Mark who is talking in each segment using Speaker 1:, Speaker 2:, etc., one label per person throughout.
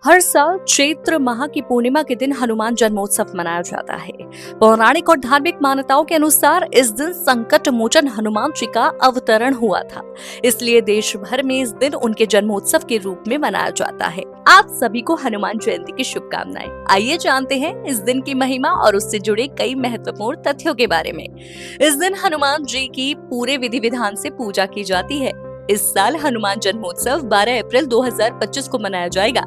Speaker 1: हर साल चैत्र माह की पूर्णिमा के दिन हनुमान जन्मोत्सव मनाया जाता है। पौराणिक और धार्मिक मान्यताओं के अनुसार इस दिन संकट मोचन हनुमान जी का अवतरण हुआ था, इसलिए देश भर में इस दिन उनके जन्मोत्सव के रूप में मनाया जाता है। आप सभी को हनुमान जयंती की शुभकामनाएं। आइए जानते हैं इस दिन की महिमा और उससे जुड़े कई महत्वपूर्ण तथ्यों के बारे में। इस दिन हनुमान जी की पूरे विधि विधान से पूजा की जाती है। इस साल हनुमान जन्मोत्सव 12 अप्रैल 2025 को मनाया जाएगा।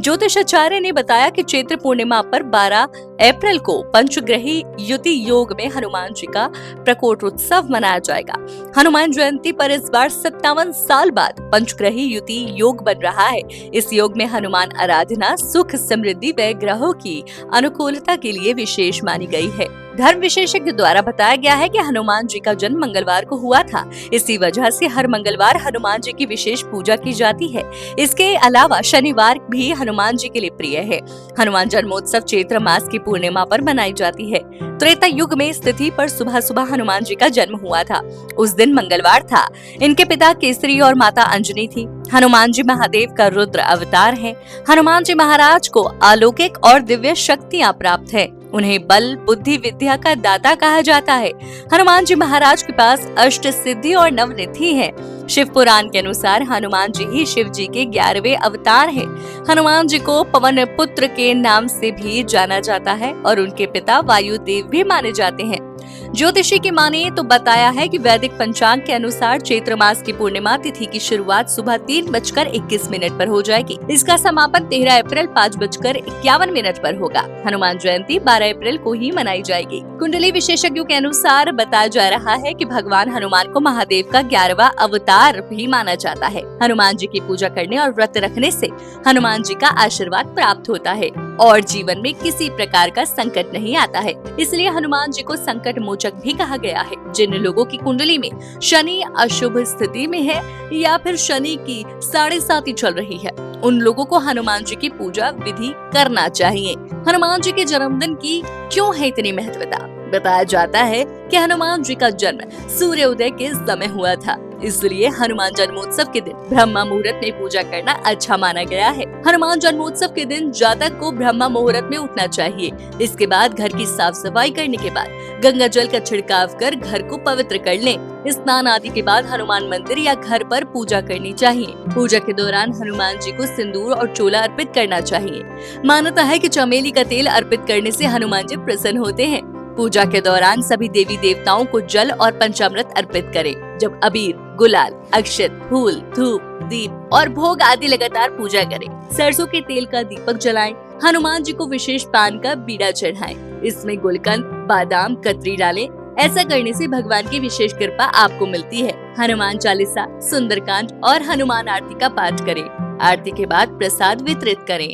Speaker 1: ज्योतिषाचार्य ने बताया कि चैत्र पूर्णिमा पर 12 अप्रैल को पंचग्रही युति योग में हनुमान जी का प्रकोट उत्सव मनाया जाएगा। हनुमान जयंती पर इस बार 57 साल बाद पंचग्रही युति योग बन रहा है। इस योग में हनुमान आराधना सुख समृद्धि व ग्रहों की अनुकूलता के लिए विशेष मानी गई है। धर्म विशेषज्ञ द्वारा बताया गया है कि हनुमान जी का जन्म मंगलवार को हुआ था। इसी वजह से हर मंगलवार हनुमान जी की विशेष पूजा की जाती है। इसके अलावा शनिवार भी हनुमान जी के लिए प्रिय है। हनुमान जन्मोत्सव चैत्र मास की पूर्णिमा पर मनाई जाती है। त्रेता युग में इस तिथि पर सुबह सुबह हनुमान जी का जन्म हुआ था। उस दिन मंगलवार था। इनके पिता केसरी और माता अंजनी थी। हनुमान जी महादेव का रुद्र अवतार है। हनुमान जी महाराज को अलौकिक और दिव्य शक्तियाँ प्राप्त है। उन्हें बल बुद्धि विद्या का दाता कहा जाता है। हनुमान जी महाराज के पास अष्ट सिद्धि और नवनिधि है। शिव पुराण के अनुसार हनुमान जी ही शिव जी के 11वें अवतार हैं। हनुमान जी को पवन पुत्र के नाम से भी जाना जाता है और उनके पिता वायुदेव भी माने जाते हैं। ज्योतिषी की माने तो बताया है कि वैदिक पंचांग के अनुसार चैत्र मास की पूर्णिमा तिथि की शुरुआत सुबह 3:21 पर हो जाएगी। इसका समापन 13 अप्रैल 5:51 पर होगा। हनुमान जयंती 12 अप्रैल को ही मनाई जाएगी। कुंडली विशेषज्ञों के अनुसार बताया जा रहा है कि भगवान हनुमान को महादेव का 11वां अवतार भी माना जाता है। हनुमान जी की पूजा करने और व्रत रखने से हनुमान जी का आशीर्वाद प्राप्त होता है और जीवन में किसी प्रकार का संकट नहीं आता है। इसलिए हनुमान जी को संकट मोचक भी कहा गया है। जिन लोगों की कुंडली में शनि अशुभ स्थिति में है या फिर शनि की 7.5 चल रही है, उन लोगों को हनुमान जी की पूजा विधि करना चाहिए। हनुमान जी के जन्मदिन की क्यों है इतनी महत्वता? बताया जाता है कि हनुमान जी का जन्म सूर्योदय के समय हुआ था, इसलिए हनुमान जन्मोत्सव के दिन ब्रह्म मुहूर्त में पूजा करना अच्छा माना गया है। हनुमान जन्मोत्सव के दिन जातक को ब्रह्म मुहूर्त में उठना चाहिए। इसके बाद घर की साफ सफाई करने के बाद गंगा जल का छिड़काव कर घर को पवित्र कर लें। स्नान आदि के बाद हनुमान मंदिर या घर पर पूजा करनी चाहिए। पूजा के दौरान हनुमान जी को सिंदूर और चोला अर्पित करना चाहिए। मान्यता है कि चमेली का तेल अर्पित करने से हनुमान जी प्रसन्न होते हैं। पूजा के दौरान सभी देवी देवताओं को जल और पंचामृत अर्पित करें। जब अबीर, गुलाल, अक्षत, फूल, धूप, दीप और भोग आदि लगातार पूजा करें। सरसों के तेल का दीपक जलाएं। हनुमान जी को विशेष पान का बीड़ा चढ़ाएं। इसमें गुलकंद, बादाम, कतरी डालें। ऐसा करने से भगवान की विशेष कृपा आपको मिलती है। हनुमान चालीसा, सुंदरकांड और हनुमान आरती का पाठ करें। आरती के बाद प्रसाद वितरित करें।